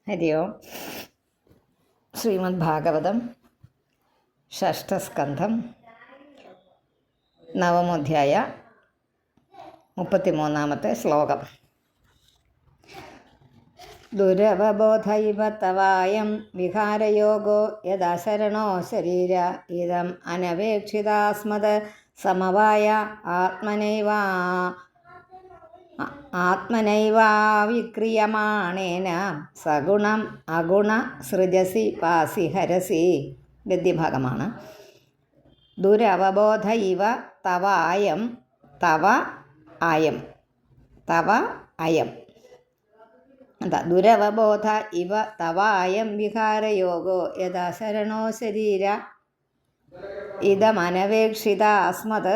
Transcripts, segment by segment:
ഹരി ഓം. ശ്രീമദ് ഭാഗവതം ഷഷ്ഠസ്കന്ധം നവമോധ്യായ 33-ാമത്തെ ശ്ലോകം. ദുരവബോധ ഇവ തവായം വിഹാരയോഗോ യദാശരണോ ശരീര ഇതം അനപേക്ഷിതാസ്മത് സമവായ ആത്മനൈവാവിക്രിയമാണേന സഗുണം അഗുണ സൃജസി പാസി ഹരസി. ഗദ്യഭാഗമാണ്. ദുരവബോധ ഇവ തവ ആയം എന്താ ദുരവബോധ ഇവ തവ ആയം വിഹാരയോഗോ യഥാ ശരണോ ശരീര ഇതമനപേക്ഷിത അസ്മത്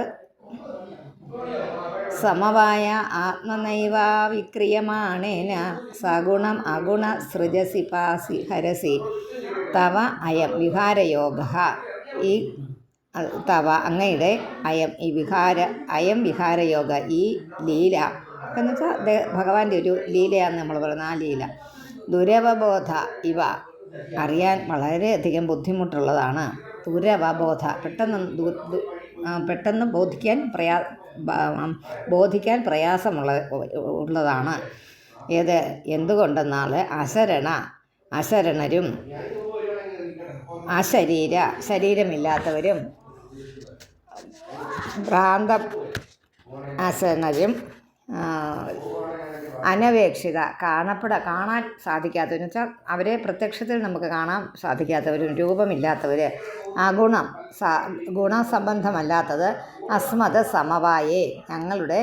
സമവായ ആത്മനൈവാവിക്രിയമാണേന സഗുണം അഗുണ സൃജസി പാസി ഹരസി. തവ അയം വിഹാരയോഗ. ഈ തവ അങ്ങയുടെ അയം വിഹാരയോഗ, ഈ ലീല എന്ന് വെച്ചാൽ ഭഗവാന്റെ ഒരു ലീലയാണെന്ന് നമ്മൾ പറയുന്നത്. ആ ലീല ദുരവബോധ ഇവ, അറിയാൻ വളരെയധികം ബുദ്ധിമുട്ടുള്ളതാണ്. ദുരവബോധ, പെട്ടെന്ന് ബോധിക്കാൻ പ്രയാസമുള്ളതാണ്. എന്തുകൊണ്ടെന്നാൽ അശരണരും ശരീരമില്ലാത്തവരും അശരണരും അനപേക്ഷിത കാണാൻ സാധിക്കാത്തവരെന്ന് വെച്ചാൽ അവരെ പ്രത്യക്ഷത്തിൽ നമുക്ക് കാണാൻ സാധിക്കാത്തവരും രൂപമില്ലാത്തവർ, ഗുണസംബന്ധമല്ലാത്തത് അസ്മത് സമവായേ ഞങ്ങളുടെ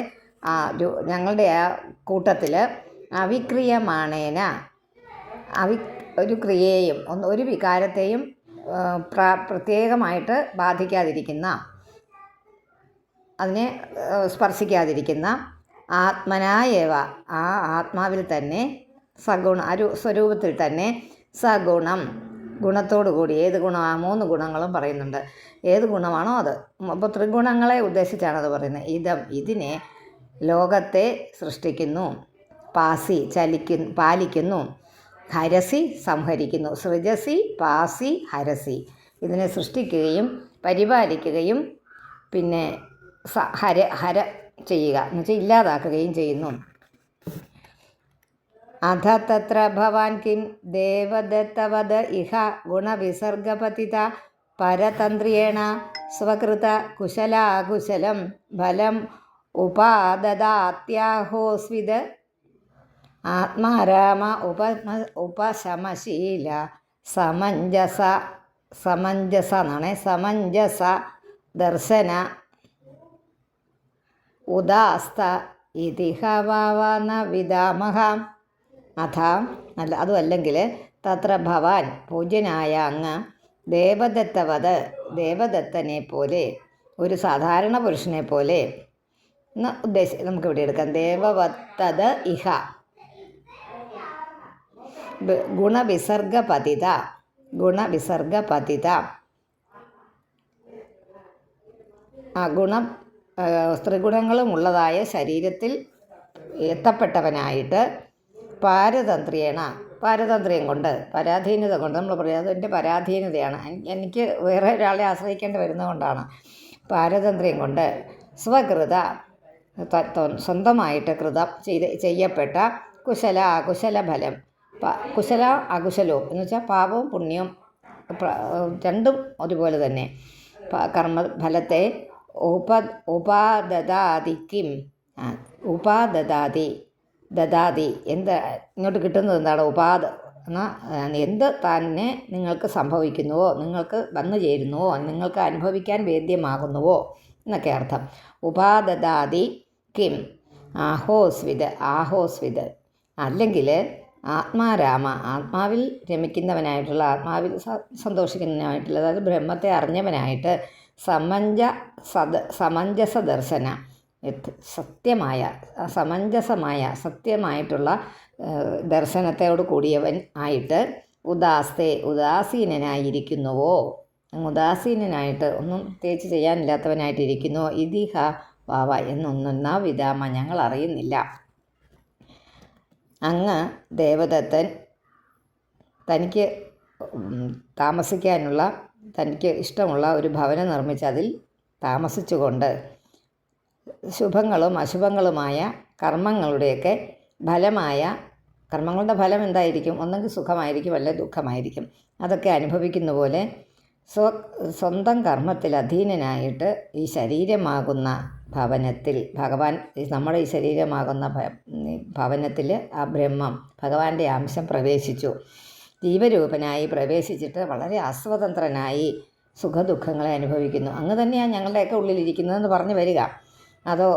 ആ കൂട്ടത്തിൽ അവിക്രിയമാണേന ഒരു ക്രിയയെയും ഒരു വികാരത്തെയും പ്രത്യേകമായിട്ട് ബാധിക്കാതിരിക്കുന്ന, അതിനെ സ്പർശിക്കാതിരിക്കുന്ന ആത്മനായേവ, ആ ആത്മാവിൽ തന്നെ സ്വരൂപത്തിൽ തന്നെ സഗുണം, ഗുണത്തോടു കൂടി. ഏത് ഗുണമാണ്? 3 ഗുണങ്ങളും പറയുന്നുണ്ട്. ഏത് ഗുണമാണോ അത്. അപ്പോൾ ത്രിഗുണങ്ങളെ ഉദ്ദേശിച്ചാണത് പറയുന്നത്. ഇതിനെ ലോകത്തെ സൃഷ്ടിക്കുന്നു, പാലിക്കുന്നു, ഹരസി സംഹരിക്കുന്നു. സൃജസി പാസി ഹരസി. ഇതിനെ സൃഷ്ടിക്കുകയും പരിപാലിക്കുകയും പിന്നെ ഹര ചെയ്യുക എന്ന് വെച്ചാൽ ഇല്ലാതാക്കുകയും ചെയ്യുന്നു. അധ തത്ര ഭവാൻ കിം ദേവദത്തവദ ഇഹ ഗുണവിസർഗപതിത പരതന്ത്രിയേണ സ്വകൃത കുശലാകുശലം ഫലം ഉപാദദാത്യാഹോസ്വിത് ആത്മാരാമ ഉപശമശീല സമഞ്ജസ ദർശന ഉദാസ്ത ഇതിഹവാവന വിദാമഹ. അതുമല്ലെങ്കിൽ തത്ര ഭവാൻ, പൂജ്യനായ അങ്ങ്, ദേവദത്തനെ പോലെ, ഒരു സാധാരണ പുരുഷനെ പോലെ എന്ന് നമുക്കിവിടെ എടുക്കാം. ദേവവത്തത് ഇഹ ഗുണവിസർഗപതിത. ത്രിഗുണങ്ങളും ഉള്ളതായ ശരീരത്തിൽ എത്തപ്പെട്ടവനായിട്ട് പാരതന്ത്ര്യം കൊണ്ട്, പരാധീനത കൊണ്ട്, നമ്മൾ പറയാം അതെൻ്റെ പരാധീനതയാണ്, എനിക്ക് വേറെ ഒരാളെ ആശ്രയിക്കേണ്ടി വരുന്നതുകൊണ്ടാണ്. പാരതന്ത്ര്യം കൊണ്ട് സ്വകൃത, സ്വന്തമായിട്ട് ചെയ്യപ്പെട്ട അകുശല ഫലം, അകുശലവും എന്ന് വെച്ചാൽ പാപവും പുണ്യവും രണ്ടും ഒരുപോലെ തന്നെ. കർമ്മഫലത്തെ ദദാതി ഇങ്ങോട്ട് കിട്ടുന്നത് എന്താണ്? എന്ത് തന്നെ നിങ്ങൾക്ക് സംഭവിക്കുന്നുവോ, നിങ്ങൾക്ക് വന്നു ചേരുന്നുവോ, നിങ്ങൾക്ക് അനുഭവിക്കാൻ വേദ്യമാകുന്നുവോ എന്നൊക്കെ അർത്ഥം. ഉപാദദാതി കിം ആഹോസ്വിത്. അല്ലെങ്കിൽ ആത്മാരാമ, ആത്മാവിൽ രമിക്കുന്നവനായിട്ടുള്ള, ആത്മാവിൽ സന്തോഷിക്കുന്നവനായിട്ടുള്ള, അതായത് ബ്രഹ്മത്തെ അറിഞ്ഞവനായിട്ട് സമഞ്ജസ ദർശന, സത്യമായിട്ടുള്ള ദർശനത്തോട് കൂടിയവൻ ആയിട്ട് ഉദാസീനനായിരിക്കുന്നുവോ, ഉദാസീനനായിട്ട് ഒന്നും പ്രത്യേകിച്ച് ചെയ്യാനില്ലാത്തവനായിട്ടിരിക്കുന്നുവോ. ഇതിഹ വാവ എന്നൊന്നും വിധാമ ഞങ്ങൾ അറിയുന്നില്ല. അങ്ങ് ദേവദത്തൻ തനിക്ക് താമസിക്കാനുള്ള തനിക്ക് ഇഷ്ടമുള്ള ഒരു ഭവനം നിർമ്മിച്ച് അതിൽ താമസിച്ചുകൊണ്ട് ശുഭങ്ങളും അശുഭങ്ങളുമായ കർമ്മങ്ങളുടെയൊക്കെ ഫലമായ കർമ്മങ്ങളുടെ ഫലം എന്തായിരിക്കും? ഒന്നെങ്കിൽ സുഖമായിരിക്കും, അല്ലെങ്കിൽ ദുഃഖമായിരിക്കും. അതൊക്കെ അനുഭവിക്കുന്ന പോലെ സ്വന്തം കർമ്മത്തിൽ അധീനനായിട്ട് ഈ ശരീരമാകുന്ന ഭവനത്തിൽ ഭഗവാൻ, നമ്മുടെ ഈ ശരീരമാകുന്ന ഭവനത്തിൽ ആ ബ്രഹ്മം ഭഗവാന്റെ അംശം പ്രവേശിച്ചു. ജീവരൂപനായി പ്രവേശിച്ചിട്ട് വളരെ അസ്വതന്ത്രനായി സുഖദുഃഖങ്ങളെ അനുഭവിക്കുന്നു. അങ്ങ് തന്നെയാണ് ഞങ്ങളുടെയൊക്കെ ഉള്ളിലിരിക്കുന്നതെന്ന് പറഞ്ഞു വരിക. അതോ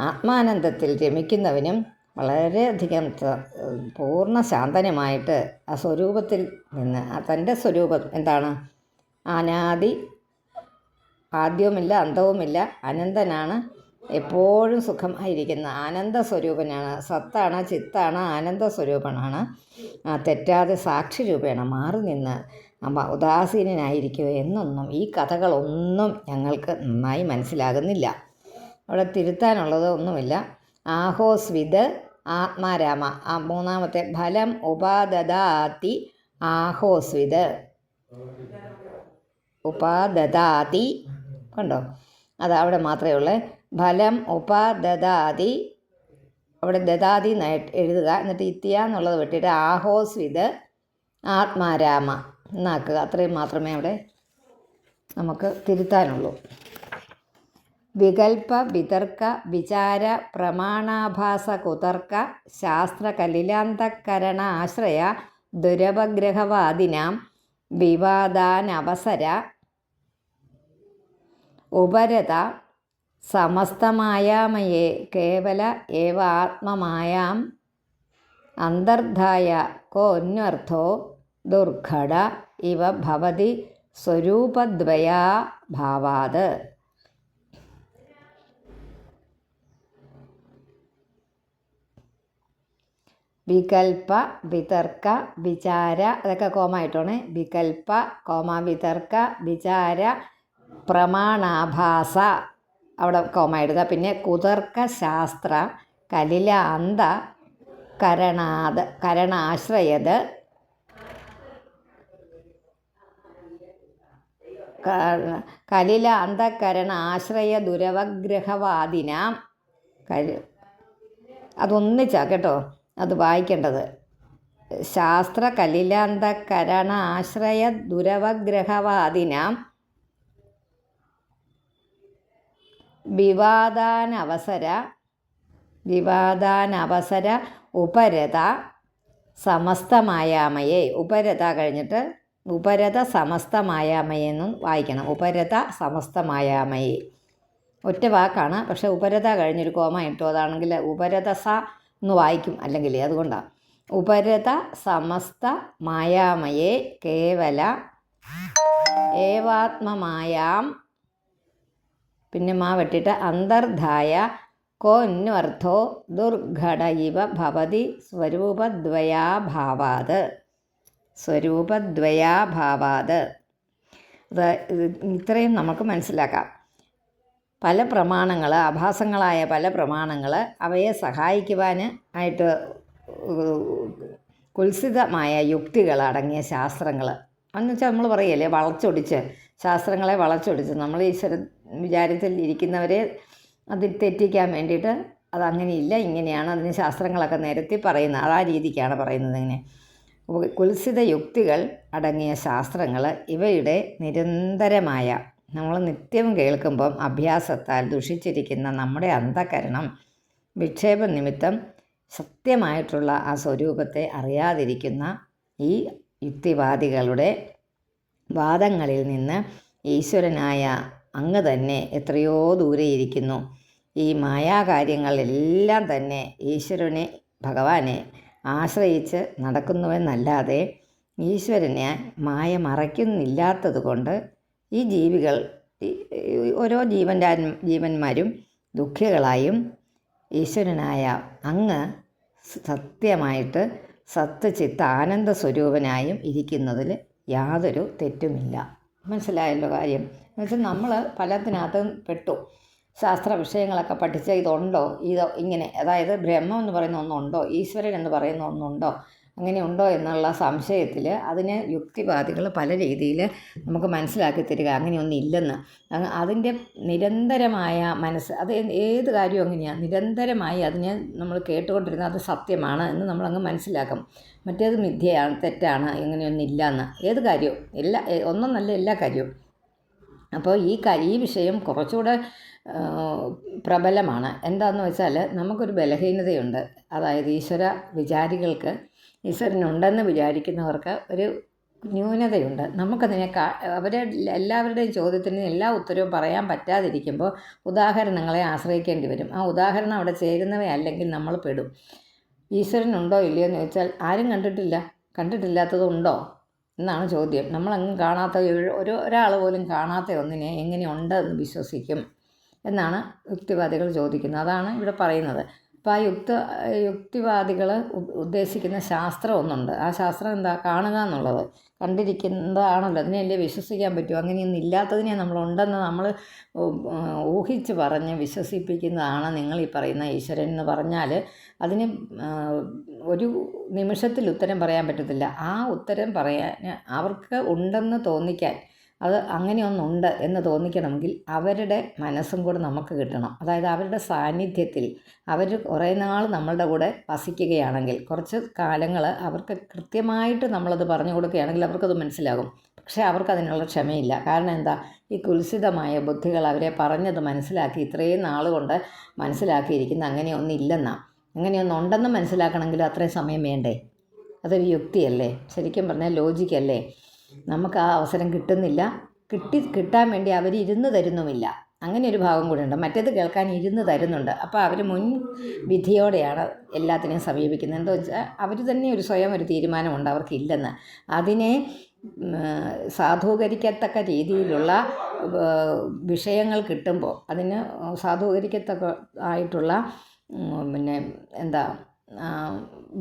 ആത്മാനന്ദത്തിൽ രമിക്കുന്നവനും വളരെയധികം പൂർണ്ണ ശാന്തനുമായിട്ട് ആ സ്വരൂപത്തിൽ നിന്ന് തൻ്റെ സ്വരൂപം എന്താണ്? അനാദി, ആദ്യവുമില്ല അന്തവുമില്ല, അനന്തനാണ്, എപ്പോഴും സുഖമായിരിക്കുന്ന ആനന്ദ സ്വരൂപനാണ്, സത്താണ്, ചിത്താണ്, ആനന്ദ സ്വരൂപനാണ്. തെറ്റാതെ സാക്ഷി രൂപേണ മാറി നിന്ന് ഉദാസീനനായിരിക്കുക എന്നൊന്നും ഈ കഥകളൊന്നും ഞങ്ങൾക്ക് നന്നായി മനസ്സിലാകുന്നില്ല. അവിടെ തിരുത്താനുള്ളത് ഒന്നുമില്ല. ആഹോസ്വിത് ആത്മാരാമ, ആ മൂന്നാമത്തെ ഫലം ഉപാദദാതി ആഹോസ്വിത് ഉപാദദാതി കണ്ടോ, അത് അവിടെ മാത്രമേ ഉള്ളൂ. ഫലം ഉപാദദാതി, അവിടെ ദദാതി എഴുതുക, എന്നിട്ട് ഇത്യ എന്നുള്ളത് വിട്ടിട്ട് ആഹോസ്വിത് ആത്മാരാമ എന്നാക്കുക. അത്രയും മാത്രമേ അവിടെ നമുക്ക് തിരുത്താനുള്ളൂ. വികൽപ്പ വിതർക്ക വിചാര പ്രമാണാഭാസ കുതർക്ക ശാസ്ത്ര കലിലാന്തകരണ ആശ്രയ ദുരപഗ്രഹവാദിനാം വിവാദാനവസര ഉപരത സമസ്തമായാമയേ കേവല ഏവ ആത്മമായാം അന്തർധായ കോന്വർത്ഥോ ദുർഘട ഇവ ഭവതി സ്വരൂപദ്വയാ ഭാവാത്. വികൽപ്പ വിതർക്ക വിചാര, അതൊക്കെ കോമായിട്ടാണ്. വികൽപ്പ വിതർക്ക വിചാര പ്രമാണാഭാസ, അവിടെ കോമ ഇടുക. പിന്നെ കുതർക്ക ശാസ്ത്ര കലില അന്ത കരണാശ്രയത് കലില അന്തകരണ ആശ്രയ ദുരവഗ്രഹവാദിനാം. അതൊന്നിച്ചാ കേട്ടോ അത് വായിക്കേണ്ടത്. ശാസ്ത്ര കലിലാന്തകരണ ആശ്രയ ദുരവഗ്രഹവാദിനാം വിവാദാനവസര ഉപരത സമസ്തമായാമയെ. ഉപരത കഴിഞ്ഞിട്ട് ഉപരത സമസ്തമായാമയെന്നും വായിക്കണം. ഉപരത സമസ്തമായാമയെ ഒറ്റ വാക്കാണ്, പക്ഷെ ഉപരത കഴിഞ്ഞൊരു കോമ ഇട്ടു. അതാണെങ്കിൽ ഉപരതസ എന്ന് വായിക്കും അല്ലെങ്കിൽ, അതുകൊണ്ടാണ്. ഉപരത സമസ്ത മായാമയെ കേവല ഏവാത്മമായാം, പിന്നെ മാ വെട്ടിട്ട് അന്തർധായ കോന്വർത്ഥോ ദുർഘട ഇവ ഭവതി സ്വരൂപദ്വയാഭാവാത്. സ്വരൂപദ്വയാഭാവാത്. ഇത്രയും നമുക്ക് മനസ്സിലാക്കാം. പല പ്രമാണങ്ങൾ, ആഭാസങ്ങളായ പല പ്രമാണങ്ങൾ, അവയെ സഹായിക്കുവാൻ ആയിട്ട് കുൽസിതമായ യുക്തികൾ അടങ്ങിയ ശാസ്ത്രങ്ങൾ എന്നുവെച്ചാൽ നമ്മൾ പറയല്ലേ വളച്ചൊടിച്ച്, ശാസ്ത്രങ്ങളെ വളച്ചൊടിച്ച് നമ്മൾ ഈശ്വര വിചാരത്തിൽ ഇരിക്കുന്നവരെ അതിൽ തെറ്റിക്കാൻ വേണ്ടിയിട്ട് അതങ്ങനെയില്ല ഇങ്ങനെയാണ് അതിന് ശാസ്ത്രങ്ങളൊക്കെ നിരത്തി പറയുന്നത്. ആ രീതിക്കാണ് പറയുന്നത്. ഇങ്ങനെ കുൽസിത യുക്തികൾ അടങ്ങിയ ശാസ്ത്രങ്ങൾ ഇവയുടെ നിരന്തരമായ നമ്മൾ നിത്യവും കേൾക്കുമ്പം അഭ്യാസത്താൽ ദുഷിച്ചിരിക്കുന്ന നമ്മുടെ അന്ധകരണം വിക്ഷേപ നിമിത്തം സത്യമായിട്ടുള്ള ആ സ്വരൂപത്തെ അറിയാതിരിക്കുന്ന ഈ യുക്തിവാദികളുടെ വാദങ്ങളിൽ നിന്ന് ഈശ്വരനായ അങ്ങ് തന്നെ എത്രയോ ദൂരെ ഇരിക്കുന്നു. ഈ മായാകാര്യങ്ങളെല്ലാം തന്നെ ഈശ്വരനെ ഭഗവാനെ ആശ്രയിച്ച് നടക്കുന്നുവെന്നല്ലാതെ ഈശ്വരനെ മായ മറയ്ക്കുന്നില്ലാത്തത് കൊണ്ട് ഈ ജീവികൾ ഓരോ ജീവന്മാരും ദുഃഖികളായും ഈശ്വരനായ അങ്ങ് സത്യമായിട്ട് സത്ത് ചിത്ത ആനന്ദ സ്വരൂപനായും ഇരിക്കുന്നതിൽ യാതൊരു തെറ്റുമില്ല. മനസ്സിലായല്ലോ കാര്യം? എന്നുവെച്ചാൽ നമ്മൾ പലത്തിനകത്തും പെട്ടു. ശാസ്ത്ര വിഷയങ്ങളൊക്കെ പഠിച്ച ഇതുണ്ടോ, ഇതോ ഇങ്ങനെ, അതായത് ബ്രഹ്മം എന്ന് പറയുന്ന ഒന്നുണ്ടോ, ഈശ്വരൻ എന്ന് പറയുന്ന ഒന്നുണ്ടോ, അങ്ങനെ ഉണ്ടോ എന്നുള്ള സംശയത്തിൽ അതിനെ യുക്തിവാദികൾ പല രീതിയിൽ നമുക്ക് മനസ്സിലാക്കി തരിക അങ്ങനെയൊന്നും ഇല്ലെന്ന്. അതിൻ്റെ നിരന്തരമായ അത് ഏത് കാര്യവും അങ്ങനെയാണ്, നിരന്തരമായി അതിനെ നമ്മൾ കേട്ടുകൊണ്ടിരുന്നത് അത് സത്യമാണ് എന്ന് നമ്മളങ്ങ് മനസ്സിലാക്കും. മറ്റേത് മിഥ്യയാണ്, തെറ്റാണ്, ഇങ്ങനെയൊന്നും ഇല്ലയെന്ന്. ഏത് കാര്യവും ഒന്നൊന്നല്ല എല്ലാ കാര്യവും. അപ്പോൾ ഈ വിഷയം കുറച്ചുകൂടെ പ്രബലമാണ്. എന്താണെന്ന് വെച്ചാൽ നമുക്കൊരു ബലഹീനതയുണ്ട്. അതായത് വിചാരികൾക്ക്, ഈശ്വരനുണ്ടെന്ന് വിചാരിക്കുന്നവർക്ക് ഒരു ന്യൂനതയുണ്ട്. നമുക്കതിനെ എല്ലാവരുടെയും ചോദ്യത്തിന് എല്ലാ ഉത്തരവും പറയാൻ പറ്റാതിരിക്കുമ്പോൾ ഉദാഹരണങ്ങളെ ആശ്രയിക്കേണ്ടി വരും. ആ ഉദാഹരണം അവിടെ ചേരുന്നവയല്ലെങ്കിൽ നമ്മൾ പെടും. ഈശ്വരനുണ്ടോ ഇല്ലയോ എന്ന് ചോദിച്ചാൽ ആരും കണ്ടിട്ടില്ലാത്തതുണ്ടോ എന്നാണ് ചോദ്യം. നമ്മളങ്ങ് കാണാത്ത ഒരാൾ പോലും കാണാത്ത ഒന്നിനെ എങ്ങനെയുണ്ട് എന്ന് വിശ്വസിക്കും എന്നാണ് യുക്തിവാദികൾ ചോദിക്കുന്നത്. അതാണ് ഇവിടെ പറയുന്നത്. അപ്പോൾ യുക്തിവാദികൾ ഉദ്ദേശിക്കുന്ന ശാസ്ത്രം ഒന്നുണ്ട്. ആ ശാസ്ത്രം എന്താ? കാണുക എന്നുള്ളത്. കണ്ടിരിക്കുന്നതാണല്ലോ, അതിനെയല്ലേ വിശ്വസിക്കാൻ പറ്റുമോ? അങ്ങനെയൊന്നും ഇല്ലാത്തതിനെ നമ്മളുണ്ടെന്ന് നമ്മൾ ഊഹിച്ച് പറഞ്ഞ് വിശ്വസിപ്പിക്കുന്നതാണ് നിങ്ങൾ ഈ പറയുന്ന ഈശ്വരൻ എന്ന് പറഞ്ഞാൽ അതിന് ഒരു നിമിഷത്തിൽ ഉത്തരം പറയാൻ പറ്റത്തില്ല. ആ ഉത്തരം പറയാൻ അവർക്ക് ഉണ്ടെന്ന് തോന്നിക്കാൻ, അത് അങ്ങനെയൊന്നുണ്ട് എന്ന് തോന്നിക്കണമെങ്കിൽ അവരുടെ മനസ്സും കൂടെ നമുക്ക് കിട്ടണം. അതായത് അവരുടെ സാന്നിധ്യത്തിൽ അവർ കുറേ നാൾ നമ്മളുടെ കൂടെ വസിക്കുകയാണെങ്കിൽ, കുറച്ച് കാലങ്ങൾ അവർക്ക് കൃത്യമായിട്ട് നമ്മളത് പറഞ്ഞു കൊടുക്കുകയാണെങ്കിൽ അവർക്കത് മനസ്സിലാകും. പക്ഷേ അവർക്കതിനുള്ള ക്ഷമയില്ല. കാരണം എന്താ? ഈ കുൽസിതമായ ബുദ്ധികൾ അവരെ പറഞ്ഞത് മനസ്സിലാക്കി ഇത്രയും നാൾ കൊണ്ട് മനസ്സിലാക്കിയിരിക്കുന്ന അങ്ങനെയൊന്നില്ലെന്നാണ്. അങ്ങനെയൊന്നുണ്ടെന്ന് മനസ്സിലാക്കണമെങ്കിൽ അത്രയും സമയം വേണ്ടേ? അതൊരു യുക്തിയല്ലേ? ശരിക്കും പറഞ്ഞാൽ ലോജിക്കല്ലേ? നമുക്ക് ആ അവസരം കിട്ടുന്നില്ല. കിട്ടാൻ വേണ്ടി അവർ ഇരുന്ന് തരുന്നുമില്ല. അങ്ങനെ ഒരു ഭാഗം കൂടെ ഉണ്ട്. മറ്റേത് കേൾക്കാൻ ഇരുന്ന് തരുന്നുണ്ട്. അപ്പോൾ അവർ വിധിയോടെയാണ് എല്ലാത്തിനെയും സമീപിക്കുന്നത്. എന്താ വെച്ചാൽ അവർ തന്നെ സ്വയം ഒരു തീരുമാനമുണ്ട് അവർക്കില്ലെന്ന്. അതിനെ സാധൂകരിക്കത്തക്ക രീതിയിലുള്ള വിഷയങ്ങൾ കിട്ടുമ്പോൾ, അതിന് സാധൂകരിക്കത്തക്ക ആയിട്ടുള്ള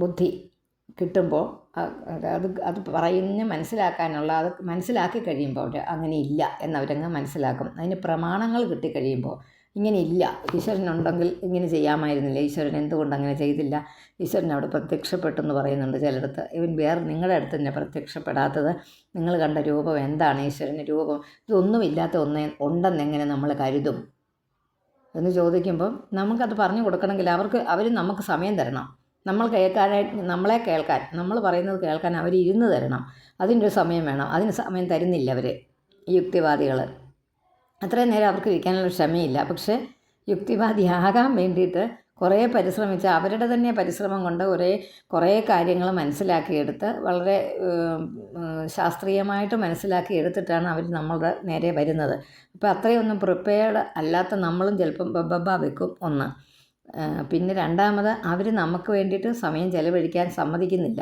ബുദ്ധി കിട്ടുമ്പോൾ അത് മനസ്സിലാക്കാനുള്ള, അത് മനസ്സിലാക്കി കഴിയുമ്പോൾ അവർ അങ്ങനെ ഇല്ല എന്നവരങ്ങ് മനസ്സിലാക്കും. അതിന് പ്രമാണങ്ങൾ കിട്ടിക്കഴിയുമ്പോൾ ഇങ്ങനെ ഇല്ല, ഈശ്വരനുണ്ടെങ്കിൽ ഇങ്ങനെ ചെയ്യാമായിരുന്നില്ല, ഈശ്വരൻ എന്തുകൊണ്ട് അങ്ങനെ ചെയ്തില്ല, ഈശ്വരൻ അവിടെ പ്രത്യക്ഷപ്പെട്ടെന്ന് പറയുന്നുണ്ട് ചിലയിടത്ത്. നിങ്ങളുടെ അടുത്ത് തന്നെ പ്രത്യക്ഷപ്പെടാത്തത് നിങ്ങൾ കണ്ട രൂപം എന്താണ്? ഈശ്വരൻ്റെ രൂപം ഇതൊന്നുമില്ലാത്ത ഉണ്ടെന്നെങ്ങനെ നമ്മൾ കരുതും എന്ന് ചോദിക്കുമ്പം നമുക്കത് പറഞ്ഞു കൊടുക്കണമെങ്കിൽ അവർ നമുക്ക് സമയം തരണം. നമ്മളെ കേൾക്കാൻ, നമ്മൾ പറയുന്നത് കേൾക്കാൻ അവർ ഇരുന്ന് തരണം. അതിൻ്റെ ഒരു സമയം വേണം. അതിന് സമയം തരുന്നില്ല അവർ, ഈ യുക്തിവാദികൾ. അത്രയും നേരം അവർക്ക് ഇരിക്കാനുള്ള ക്ഷമയില്ല. പക്ഷേ യുക്തിവാദിയാകാൻ വേണ്ടിയിട്ട് കുറേ പരിശ്രമിച്ച് അവരുടെ തന്നെ പരിശ്രമം കൊണ്ട് കുറേ കാര്യങ്ങൾ മനസ്സിലാക്കിയെടുത്ത് വളരെ ശാസ്ത്രീയമായിട്ട് മനസ്സിലാക്കിയെടുത്തിട്ടാണ് അവർ നമ്മളുടെ നേരെ വരുന്നത്. അപ്പോൾ അത്രയൊന്നും പ്രിപ്പയർഡ് അല്ലാത്ത നമ്മളും ചിലപ്പം ബബ്ബ വെക്കും ഒന്ന്. പിന്നെ രണ്ടാമത് അവർ നമുക്ക് വേണ്ടിയിട്ട് സമയം ചിലവഴിക്കാൻ സമ്മതിക്കുന്നില്ല.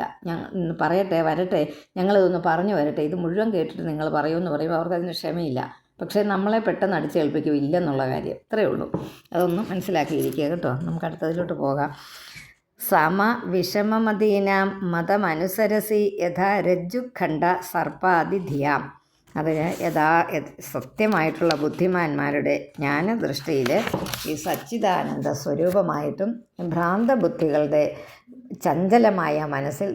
വരട്ടെ, ഞങ്ങളിതൊന്ന് പറഞ്ഞു വരട്ടെ, ഇത് മുഴുവൻ കേട്ടിട്ട് നിങ്ങൾ പറയുമെന്ന് പറയുമ്പോൾ അവർക്കതിന് ക്ഷമയില്ല. പക്ഷേ നമ്മളെ പെട്ടെന്ന് അടിച്ചേൽപ്പിക്കും ഇല്ലെന്നുള്ള കാര്യം. ഇത്രയേ ഉള്ളൂ. അതൊന്നും മനസ്സിലാക്കിയിരിക്കുക കേട്ടോ. നമുക്ക് അടുത്തതിലോട്ട് പോകാം. വിഷമമതീനാം മതമനുസരസി യഥാ രജ്ജുഖണ്ഡ സർപ്പാദിധിയാം. അതിന് സത്യമായിട്ടുള്ള ബുദ്ധിമാന്മാരുടെ ജ്ഞാനദൃഷ്ടിയിൽ ഈ സച്ചിദാനന്ദ സ്വരൂപമായിട്ടും ഭ്രാന്തബുദ്ധികളുടെ ചഞ്ചലമായ മനസ്സിൽ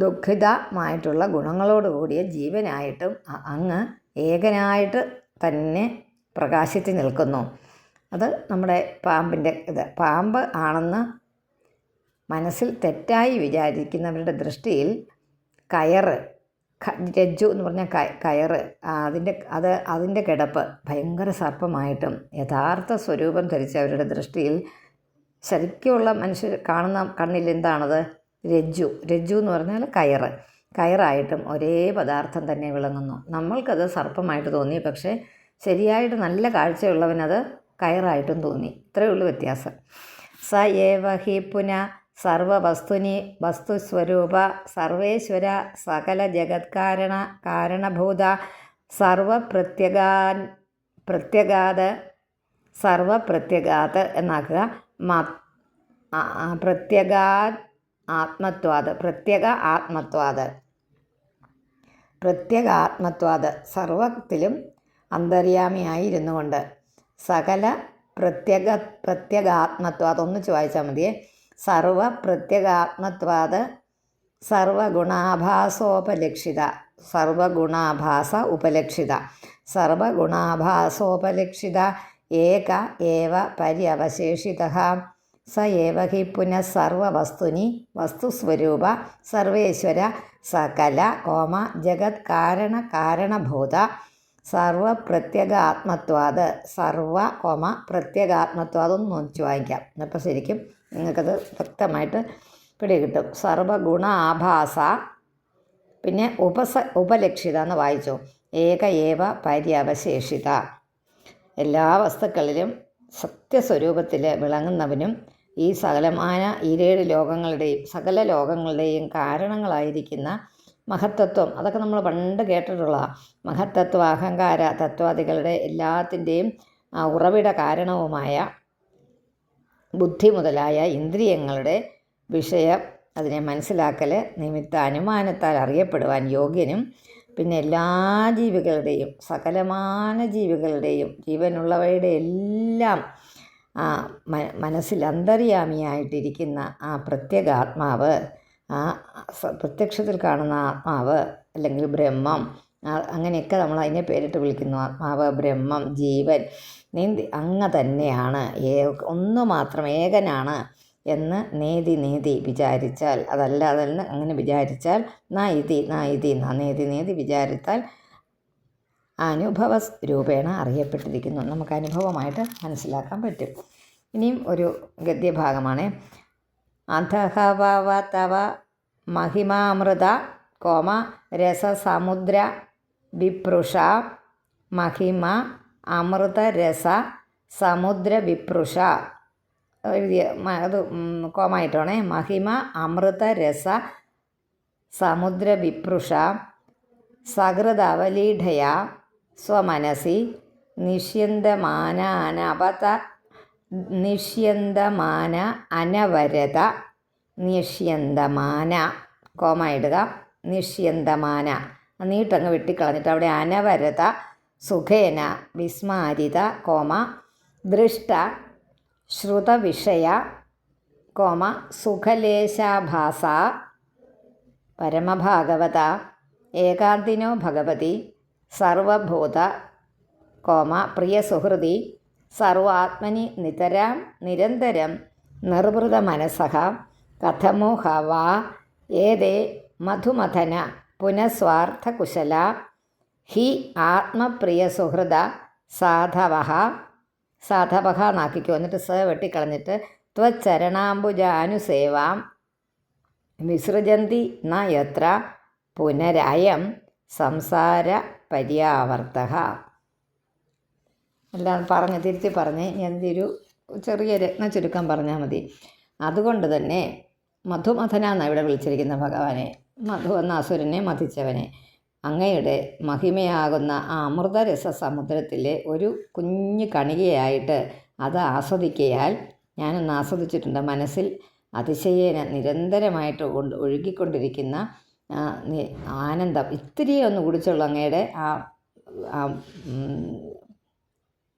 ദുഃഖിതമായിട്ടുള്ള ഗുണങ്ങളോട് കൂടിയ ജീവനായിട്ടും അങ്ങ് ഏകനായിട്ട് തന്നെ പ്രകാശിച്ച് നിൽക്കുന്നു. അത് നമ്മുടെ പാമ്പിൻ്റെ പാമ്പ് ആണെന്ന് മനസ്സിൽ തെറ്റായി വിചാരിക്കുന്നവരുടെ ദൃഷ്ടിയിൽ രജ്ജു എന്ന് പറഞ്ഞാൽ കയറ്, അതിൻ്റെ കിടപ്പ് ഭയങ്കര സർപ്പമായിട്ടും യഥാർത്ഥ സ്വരൂപം ധരിച്ചവരുടെ ദൃഷ്ടിയിൽ ശരിക്കുമുള്ള മനുഷ്യർ കാണുന്ന കണ്ണിൽ എന്താണത്? രജ്ജു എന്ന് പറഞ്ഞാൽ കയറായിട്ടും ഒരേ പദാർത്ഥം തന്നെ വിളങ്ങുന്നു. നമ്മൾക്കത് സർപ്പമായിട്ട് തോന്നി, പക്ഷേ ശരിയായിട്ട് നല്ല കാഴ്ചയുള്ളവനത് കയറായിട്ടും തോന്നി. ഇത്രയേ ഉള്ളൂ വ്യത്യാസം. സ ഏവ ഹി പുന സർവവസ്തുനി വസ്തുസ്വരൂപ സർവേശ്വര സകല കാരണഭൂത സർവപ്രത്യഗാത് എന്നാക്കുക. പ്രത്യഗാത്മത്വാത് സർവത്തിലും അന്തര്യാമിയായിരുന്നു കൊണ്ട് സകല പ്രത്യഗാത്മത്വാത് ഒന്നിച്ച് വായിച്ചാൽ മതിയേ. സർവപ്രത്യഗാത്മത്വാത് സർവഗുണാഭാസോപലക്ഷിത സർവഗുണാഭാസ ഉപലക്ഷിത സർവഗുണാഭാസോപലക്ഷിത ഏക ഏവ പര്യവശേഷിതഃ സ ഏവ ഹി പുനഃ സർവവസ്തുനി വസ്തുസ്വരൂപ സർവേശ്വര സകല ജഗത് കാരണഭൂത സർവപ്രത്യഗാത്മത്വാത് പ്രത്യഗാത്മത്വാതൊന്ന് നോക്കി വായിക്കാം. അപ്പോൾ ശരിക്കും നിങ്ങൾക്കത് വ്യക്തമായിട്ട് പിടികിട്ടും. സർവഗുണ ആഭാസ, പിന്നെ ഉപലക്ഷിത എന്ന് വായിച്ചു. ഏക ഏവ പര്യവശേഷിത, എല്ലാ വസ്തുക്കളിലും സത്യസ്വരൂപത്തിൽ വിളങ്ങുന്നവനും ഈ സകലമായ ഈരേഴ് ലോകങ്ങളുടെയും സകല ലോകങ്ങളുടെയും കാരണങ്ങളായിരിക്കുന്ന മഹത്തത്വം, അതൊക്കെ നമ്മൾ പണ്ട് കേട്ടിട്ടുള്ളതാണ്. മഹത്തത്വ അഹങ്കാര തത്വാദികളുടെ എല്ലാത്തിൻ്റെയും ഉറവിട കാരണവുമായ ബുദ്ധി മുതലായ ഇന്ദ്രിയങ്ങളുടെ വിഷയം, അതിനെ മനസ്സിലാക്കൽ നിമിത്ത അനുമാനത്താൽ അറിയപ്പെടുവാൻ യോഗ്യനും, പിന്നെ എല്ലാ ജീവികളുടെയും സകലമാന ജീവികളുടെയും ജീവനുള്ളവയുടെ എല്ലാം മനസ്സിൽ അന്തര്യാമിയായിട്ടിരിക്കുന്ന ആ പ്രത്യേകാത്മാവ്, ആ പ്രത്യക്ഷത്തിൽ കാണുന്ന ആത്മാവ് അല്ലെങ്കിൽ ബ്രഹ്മം, അങ്ങനെയൊക്കെ നമ്മൾ അതിനെ പേരിട്ട് വിളിക്കുന്നു. ആത്മാവ്, ബ്രഹ്മം, ജീവൻ അങ്ങ് തന്നെയാണ്, ഒന്നു മാത്രം ഏകനാണ് എന്ന് നേതി വിചാരിച്ചാൽ, അതല്ലാതെന്ന് അങ്ങനെ വിചാരിച്ചാൽ നേതി വിചാരിച്ചാൽ അനുഭവ രൂപേണ അറിയപ്പെട്ടിരിക്കുന്നു. നമുക്ക് അനുഭവമായിട്ട് മനസ്സിലാക്കാൻ പറ്റും. ഇനിയും ഒരു ഗദ്യഭാഗമാണ്. അധഹവ തവ മഹിമാമൃത രസസമുദ്ര വിപ്രുഷ മഹിമ അമൃതരസ സമുദ്ര വിപ്രുഷ എഴുതിയ അത് കോമായിട്ടാണേ. മഹിമ അമൃതരസ സമുദ്ര വിപ്രുഷ സഹൃദവലീഢയ സ്വമനസി നിഷ്യന്തമാന അനവരത നിഷ്യന്തമാന കോമ ഇടുക. നിഷ്യന്തമാന നീട്ടങ്ങ് വെട്ടിക്കളഞ്ഞിട്ട് അവിടെ അനവരത സുഖേന വിസ്മാരിത ദൃഷ്ട ശ്രുതവിഷയ സുഖലേശാഭാസ പരമഭാഗവത ഏകാന്തിനോ ഭഗവതി സർവഭൂത പ്രിയസുഹൃതി സർവാത്മനി നിരന്തരം നിർവൃത മനസഃ കഥമോ ഹവാ ഏതേ മധുമഥന പുനഃസ്വാർത്ഥകുശല ഹി ആത്മപ്രിയസുഹൃദ സാധവ നാക്കിക്കോ, എന്നിട്ട് വെട്ടിക്കളഞ്ഞിട്ട് ത്വച്ചരണാംബുജാനുസേവാം വിസൃജന്തി ന യത്ര പുനരയം സംസാര പര്യാവർത്തഃ. എല്ലാം തിരുത്തി പറഞ്ഞ് ഒരു ചെറിയ രത്ന ചുരുക്കം പറഞ്ഞാൽ മതി. അതുകൊണ്ട് തന്നെ മധുമഥന എന്നാണ് ഇവിടെ വിളിച്ചിരിക്കുന്ന ഭഗവാനെ. മധു എന്ന അസുരനെ മഥിച്ചവനെ. അങ്ങയുടെ മഹിമയാകുന്ന ആ അമൃതരസ സമുദ്രത്തിലെ ഒരു കുഞ്ഞു കണികയായിട്ട് അത് ആസ്വദിക്കയാൽ ഞാനൊന്ന് ആസ്വദിച്ചിട്ടുണ്ട്. മനസ്സിൽ അതിശയേന നിരന്തരമായിട്ട് ഒഴുകിക്കൊണ്ടിരിക്കുന്ന ആനന്ദം ഇത്തിരിയേ ഒന്ന് കുടിച്ചുള്ളൂ. അങ്ങയുടെ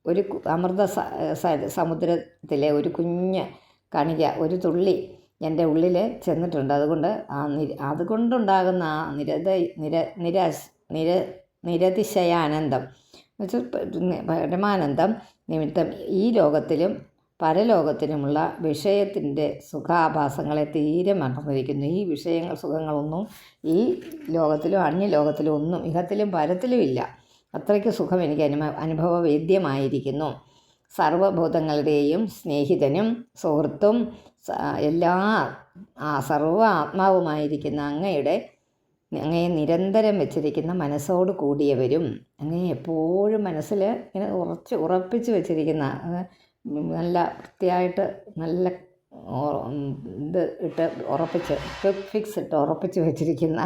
ഒരു അമൃത സമുദ്രത്തിലെ ഒരു കുഞ്ഞ് കണിക, ഒരു തുള്ളി എൻ്റെ ഉള്ളിൽ ചെന്നിട്ടുണ്ട്. അതുകൊണ്ടുണ്ടാകുന്ന ആ നിരതിശയാനന്ദം പരമാനന്ദം നിമിത്തം ഈ ലോകത്തിലും പരലോകത്തിനുമുള്ള വിഷയത്തിൻ്റെ സുഖാഭാസങ്ങളെ തീരെ മറന്നിരിക്കുന്നു. ഈ സുഖങ്ങളൊന്നും ഈ ലോകത്തിലും അന്യലോകത്തിലും ഒന്നും ഇഹത്തിലും പരത്തിലും ഇല്ല. അത്രയ്ക്ക് സുഖം എനിക്ക് അനുഭവവേദ്യമായിരിക്കുന്നു. സർവഭൂതങ്ങളുടെയും സ്നേഹിതനും സുഹൃത്തും സർവ ആത്മാവുമായിരിക്കുന്ന അങ്ങയെ നിരന്തരം വെച്ചിരിക്കുന്ന മനസ്സോട് കൂടിയവരും, അങ്ങയെ എപ്പോഴും മനസ്സിൽ ഇങ്ങനെ ഉറപ്പിച്ച് വെച്ചിരിക്കുന്ന, നല്ല വൃത്തിയായിട്ട് നല്ല ഫിക്സ് ഇട്ട് ഉറപ്പിച്ച് വെച്ചിരിക്കുന്ന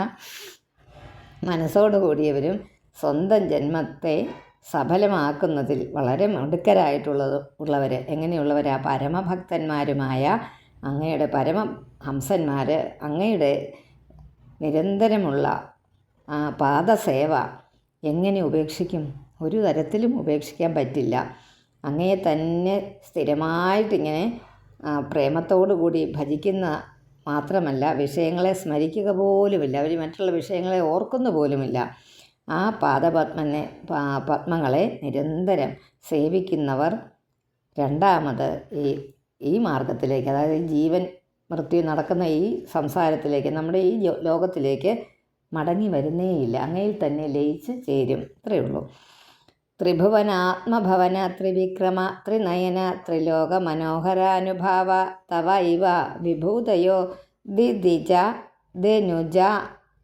മനസ്സോട് കൂടിയവരും സ്വന്തം ജന്മത്തെ സഫലമാക്കുന്നതിൽ വളരെ മിടുക്കരായിട്ടുള്ളവർ എങ്ങനെയുള്ളവരാ? പരമഭക്തന്മാരുമായ അങ്ങയുടെ പരമഹംസന്മാർ അങ്ങയുടെ നിരന്തരമുള്ള പാദസേവ എങ്ങനെ ഉപേക്ഷിക്കും? ഒരു തരത്തിലും ഉപേക്ഷിക്കാൻ പറ്റില്ല. അങ്ങയെ തന്നെ സ്ഥിരമായിട്ടിങ്ങനെ പ്രേമത്തോടു കൂടി ഭജിക്കുന്ന മാത്രമല്ല വിഷയങ്ങളെ സ്മരിക്കുക പോലുമില്ല, അവർ മറ്റുള്ള വിഷയങ്ങളെ ഓർക്കുന്നു പോലുമില്ല. ആ പദ്മങ്ങളെ നിരന്തരം സേവിക്കുന്നവർ രണ്ടാമത് ഈ മാർഗത്തിലേക്ക്, അതായത് ജീവൻ മൃത്യു നടക്കുന്ന ഈ സംസാരത്തിലേക്ക്, നമ്മുടെ ഈ ലോകത്തിലേക്ക് മടങ്ങി വരുന്നേയില്ല, അങ്ങയിൽ തന്നെ ലയിച്ച് ചേരും. ഇത്രയേ ഉള്ളൂ. ത്രിഭുവനാത്മഭവന ത്രിവിക്രമ ത്രിനയന ത്രിലോക മനോഹരാനുഭാവ തവ ഇവ വിഭൂതയോ ദിദിജ ധനുജ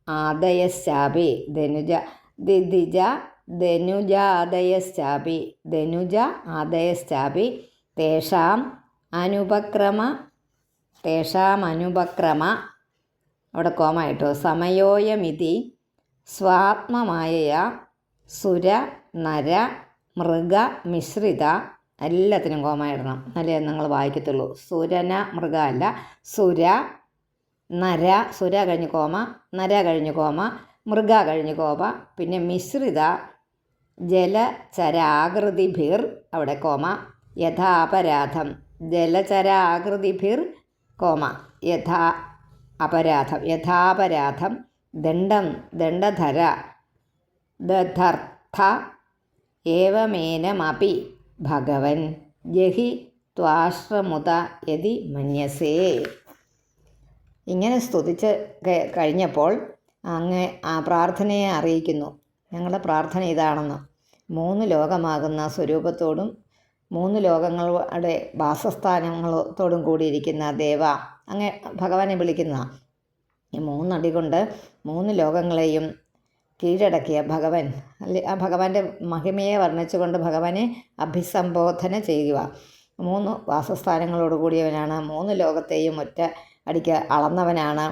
ആദയശ്ചാപി ധനുജ ആദയശ്ചാപി തേഷാം അനുപക്രമ അവിടെ കോമായിട്ടോ സമയോയമിതി സ്വാത്മമായയ സുര നര മൃഗ മിശ്രിത, എല്ലാത്തിനും കോമ ഇടണം, നല്ല നിങ്ങൾ വായിക്കത്തുള്ളൂ. സുരന മൃഗ അല്ല, സുര നര, സുര കഴിഞ്ഞ് കോമ, നര കഴിഞ്ഞ് കോമ, മൃഗ കഴിഞ്ഞ് കോമ, പിന്നെ മിശ്രിത ജലചരാകൃതിഭിർ അവിടെ കോമ യഥാപരാധം ജലചരാകൃതിഭിർ കോമ യഥാപരാധം ദണ്ഡധര ദധർത്ഥ ഏവമേനമപി ഭഗവൻ ജഹി ത്വാശ്രമുത യതി മന്യസേ. ഇങ്ങനെ സ്തുതിച്ച് കഴിഞ്ഞപ്പോൾ അങ്ങ് ആ പ്രാർത്ഥനയെ അറിയിക്കുന്നു. ഞങ്ങളുടെ പ്രാർത്ഥന ഇതാണെന്ന്. 3 ലോകമാകുന്ന സ്വരൂപത്തോടും 3 ലോകങ്ങളുടെ വാസസ്ഥാനങ്ങളോടും കൂടിയിരിക്കുന്ന ദേവ, അങ്ങ് ഭഗവാനെ വിളിക്കുന്ന ഈ 3 അടി കൊണ്ട് 3 ലോകങ്ങളെയും കീഴടക്കിയ ഭഗവൻ, അല്ലെ ആ ഭഗവാന്റെ മഹിമയെ വർണ്ണിച്ചുകൊണ്ട് ഭഗവാനെ അഭിസംബോധന ചെയ്യുക. 3 വാസസ്ഥാനങ്ങളോട് കൂടിയവനാണ്, 3 ലോകത്തെയും ഒറ്റ അടിക്ക് അളന്നവനാണ്,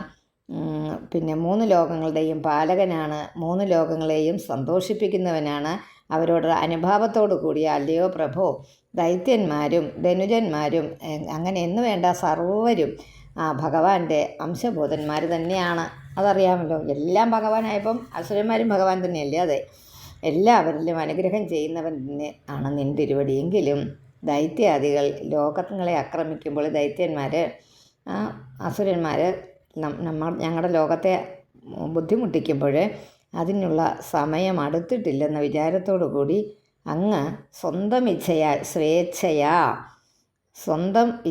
പിന്നെ 3 ലോകങ്ങളുടെയും പാലകനാണ്, 3 ലോകങ്ങളെയും സന്തോഷിപ്പിക്കുന്നവനാണ്. അവരോട് അനുഭാവത്തോടു കൂടിയ അല്ലയോ പ്രഭോ, ദൈത്യന്മാരും ധനുജന്മാരും അങ്ങനെ എന്ന് വേണ്ട സർവരും ഭഗവാന്റെ അംശബോധന്മാർ തന്നെയാണ്. അതറിയാമല്ലോ, എല്ലാം ഭഗവാനായപ്പം അസുരന്മാരും ഭഗവാൻ തന്നെയല്ലേ? അതെ, എല്ലാവരിലും അനുഗ്രഹം ചെയ്യുന്നവൻ തന്നെ ആണ് നിൻ തിരുവടിയെങ്കിലും ദൈത്യാദികൾ ലോകങ്ങളെ ആക്രമിക്കുമ്പോൾ ദൈത്യന്മാർ അസുരന്മാർ ഞങ്ങളുടെ ലോകത്തെ ബുദ്ധിമുട്ടിക്കുമ്പോൾ അതിനുള്ള സമയം അടുത്തിട്ടില്ലെന്ന വിചാരത്തോടു കൂടി അങ്ങ് സ്വന്തം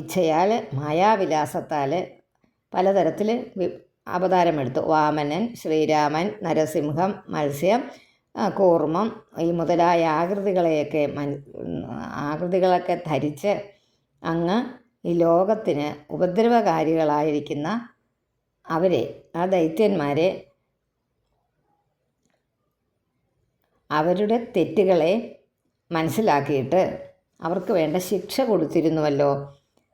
ഇച്ഛയാൽ മായാവിലാസത്താൽ പലതരത്തിൽ അവതാരമെടുത്തു. വാമനൻ, ശ്രീരാമൻ, നരസിംഹം, മത്സ്യം, കൂർമ്മം ഈ മുതലായ ആകൃതികളൊക്കെ ധരിച്ച് അങ്ങ് ഈ ലോകത്തിന് ഉപദ്രവകാരികളായിരിക്കുന്ന അവരെ, ആ ദൈത്യന്മാരെ, അവരുടെ തെറ്റുകളെ മനസ്സിലാക്കിയിട്ട് അവർക്ക് വേണ്ട ശിക്ഷ കൊടുത്തിരുന്നുവല്ലോ.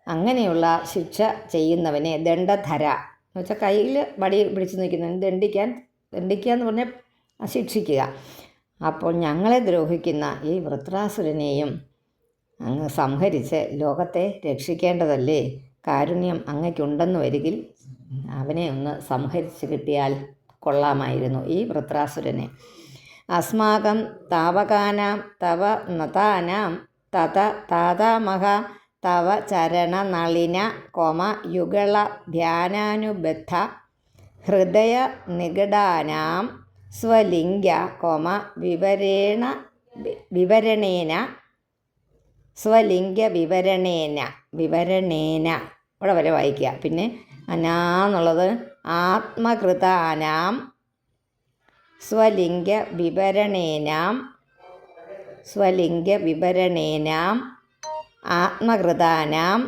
അങ്ങനെയുള്ള ശിക്ഷ ചെയ്യുന്നവനെ ദണ്ഡധര എന്ന് വെച്ചാൽ കയ്യിൽ വടി പിടിച്ച് നിൽക്കുന്നവന് ദണ്ഡിക്കുക എന്ന് പറഞ്ഞാൽ ശിക്ഷിക്കുക. അപ്പോൾ ഞങ്ങളെ ദ്രോഹിക്കുന്ന ഈ വൃത്രാസുരനെയും അങ്ങ് സംഹരിച്ച് ലോകത്തെ രക്ഷിക്കേണ്ടതല്ലേ? കാരുണ്യം അങ്ങയ്ക്കുണ്ടെന്ന് വരികിൽ അവനെ ഒന്ന് സംഹരിച്ച് കിട്ടിയാൽ കൊള്ളാമായിരുന്നു, ഈ വൃത്രാസുരനെ. അസ്മാകം താവകാനാം തവ നതാനാം താതാമഹ തവ ചരണനളിന യുഗള ധ്യാനാനുബദ്ധ ഹൃദയ നിഗടാനാം സ്വലിംഗ വിവരണേന ഇവിടെ വരെ വായിക്കുക. പിന്നെ അനാന്നുള്ളത് ആത്മകൃതാനാം സ്വലിംഗ വിവരണേനാം ആത്മകൃതാനാം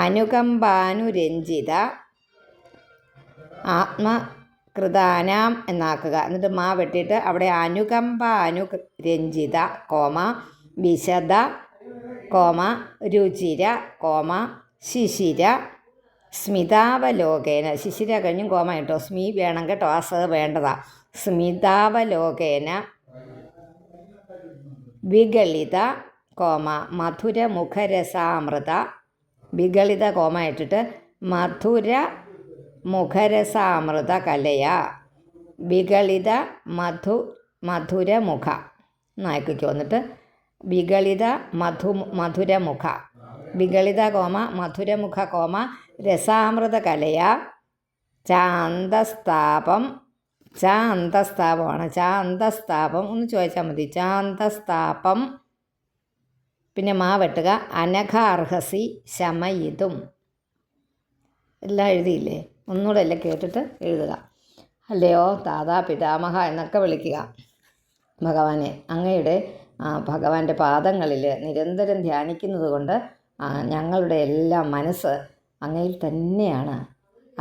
അനുകമ്പാനുരഞ്ജിത ആത്മകൃതാനാം എന്നാക്കുക. എന്നിട്ട് മാ വെട്ടിയിട്ട് അവിടെ അനുരഞ്ജിത വിശദ രുചിര ശിശിര സ്മിതാവലോകേന, ശിശിര കഴിഞ്ഞും കോമ കേട്ടോ, സ്മി വേണം കേട്ടോ, ആ സ വേണ്ടതാ. സ്മിതാവലോകേന വിഗളിത മധുരമുഖരസാമൃത, വിഗളിത കോമ ഇട്ടിട്ട് മധുരമുഖരസാമൃത കലയ, വിഗളിത മധുരമുഖ നായിക്കോ. എന്നിട്ട് വിഗളിത മധുരമുഖ, വിഗളിത മധുരമുഖ രസാമൃത കലയാ ചാന്തസ്താപം ചാന്തസ്താപം ഒന്ന് ചോദിച്ചാൽ മതി. ചാന്തസ്താപം പിന്നെ മാ വെട്ടുക. അനഘാർഹസി ശമയിതും. എല്ലാം എഴുതിയില്ലേ? ഒന്നുകൂടെ എല്ലാം കേട്ടിട്ട് എഴുതുക. അല്ലയോ താതാ പിതാമഹ എന്നൊക്കെ വിളിക്കുക ഭഗവാനെ. അങ്ങയുടെ ഭഗവാന്റെ പാദങ്ങളിൽ നിരന്തരം ധ്യാനിക്കുന്നത് കൊണ്ട് ഞങ്ങളുടെ എല്ലാം മനസ്സ് അങ്ങയിൽ തന്നെയാണ്.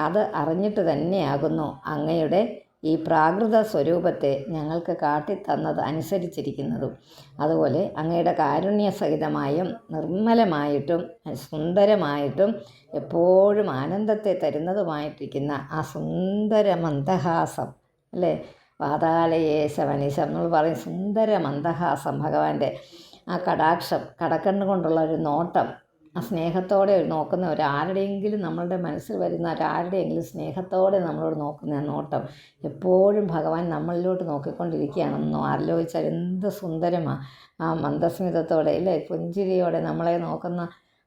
അത് അറിഞ്ഞിട്ട് തന്നെയാകുന്നു അങ്ങയുടെ ഈ പ്രാകൃത സ്വരൂപത്തെ ഞങ്ങൾക്ക് കാട്ടിത്തന്നത് അനുസരിച്ചിരിക്കുന്നതും. അതുപോലെ അങ്ങയുടെ കാരുണ്യസഹിതമായും നിർമ്മലമായിട്ടും സുന്ദരമായിട്ടും എപ്പോഴും ആനന്ദത്തെ തരുന്നതുമായിട്ടിരിക്കുന്ന ആ സുന്ദര മന്ദഹാസം അല്ലേ, വാതാലയേശവനിശം നമ്മൾ പറയും സുന്ദര മന്ദഹാസം ഭഗവാന്റെ ആ കടാക്ഷം, കടക്കണ്ണു കൊണ്ടുള്ള ഒരു നോട്ടം, ആ സ്നേഹത്തോടെ നോക്കുന്ന ഒരാരുടെയെങ്കിലും നമ്മളുടെ മനസ്സിൽ വരുന്ന ഒരാരുടെയെങ്കിലും സ്നേഹത്തോടെ നമ്മളോട് നോക്കുന്ന ആ നോട്ടം എപ്പോഴും ഭഗവാൻ നമ്മളിലോട്ട് നോക്കിക്കൊണ്ടിരിക്കുകയാണെന്നോ ആലോചിച്ചാൽ എന്ത് സുന്ദരമാണ് ആ മന്ദസ്മിതത്തോടെ അല്ലേ, പുഞ്ചിരിയോടെ നമ്മളെ നോക്കുന്ന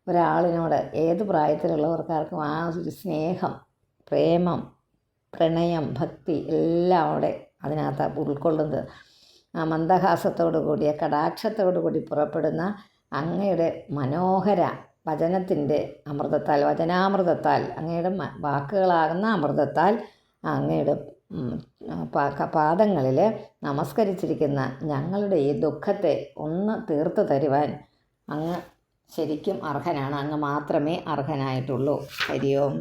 ഒരാളിനോട് ഏത് പ്രായത്തിലുള്ളവർക്കാർക്കും ആ ഒരു സ്നേഹം, പ്രേമം, പ്രണയം, ഭക്തി എല്ലാം അവിടെ അതിനകത്ത് ഉൾക്കൊള്ളുന്നത്. ആ മന്ദഹാസത്തോടു കൂടിയ കടാക്ഷത്തോടു കൂടി പുറപ്പെടുന്ന അങ്ങയുടെ മനോഹര വചനത്തിൻ്റെ അമൃതത്താൽ, വചനാമൃതത്താൽ, അങ്ങയുടെ വാക്കുകളാകുന്ന അമൃതത്താൽ അങ്ങയുടെ പാദങ്ങളിൽ നമസ്കരിച്ചിരിക്കുന്ന ഞങ്ങളുടെ ഈ ദുഃഖത്തെ ഒന്ന് തീർത്തു തരുവാൻ അങ്ങ് ശരിക്കും അർഹനാണ്. അങ്ങ് മാത്രമേ അർഹനായിട്ടുള്ളൂ. ഹരി ഓം.